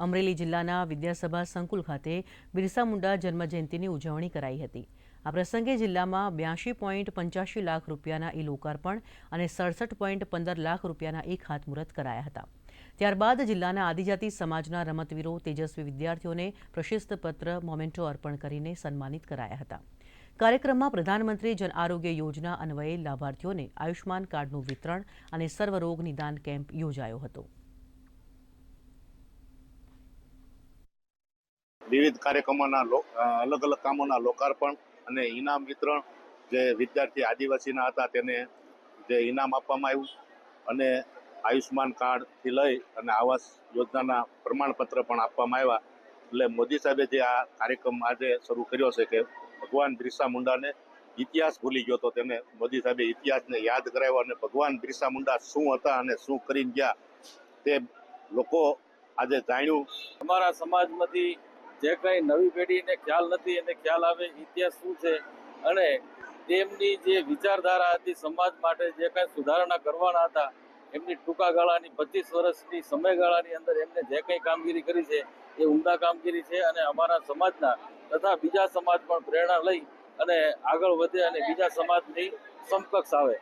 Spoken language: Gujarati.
અમરેલી જિલ્લાના વિદ્યાસભા સંકુલ ખાતે બિરસા મુંડા જન્મજયંતિની ઉજવણી કરાઈ હતી। આ પ્રસંગે જિલ્લામાં 82.85 લાખ રૂપિયાના ઈ-લોકાર્પણ અને 67.15 લાખ રૂપિયાના ખાતમુહૂર્ત કરાયા હતા। ત્યારબાદ જિલ્લાના આદિજાતિ સમાજના રમતવીરો તેજસ્વી વિદ્યાર્થીઓને પ્રશસ્તિપત્ર મોમેન્ટો અર્પણ કરીને સન્માનિત કરાયા હતા। કાર્યક્રમમાં પ્રધાનમંત્રી જન આરોગ્ય યોજના અન્વયે લાભાર્થીઓને આયુષ્માન કાર્ડનું વિતરણ અને સર્વરોગ નિદાન કેમ્પ યોજાયો હતો। વિવિધ કાર્યક્રમોના અલગ અલગ કામોના લોકાર્પણ અને ઇનામ વિતરણ, જે વિદ્યાર્થી આદિવાસીના હતા તેને જે ઇનામ આપવામાં આવ્યું અને આયુષ્માન કાર્ડથી લઈ અને આવાસ યોજનાના પ્રમાણપત્ર પણ આપવામાં આવ્યા। એટલે મોદી સાહેબે જે આ કાર્યક્રમ આજે શરૂ કર્યો છે કે ભગવાન બિરસા મુંડાને ઇતિહાસ ભૂલી ગયો તો તેને મોદી સાહેબે ઇતિહાસને યાદ કરાવ્યો અને ભગવાન બિરસા મુંડા શું હતા અને શું કરીને ગયા તે લોકો આજે જાણ્યું। અમારા સમાજમાંથી જે કંઈ નવી પેઢીને ખ્યાલ નથી એને ખ્યાલ આવે ઇતિહાસ શું છે અને તેમની જે વિચારધારા હતી સમાજ માટે જે કંઈ સુધારણા કરવાના હતા એમની ટૂંકા ગાળાની 25 વર્ષની સમયગાળાની અંદર એમને જે કંઈ કામગીરી કરી છે એ ઉમદા કામગીરી છે અને અમારા સમાજના તથા બીજા સમાજ પણ પ્રેરણા લઈ અને આગળ વધે અને બીજા સમાજની સમકક્ષ આવે।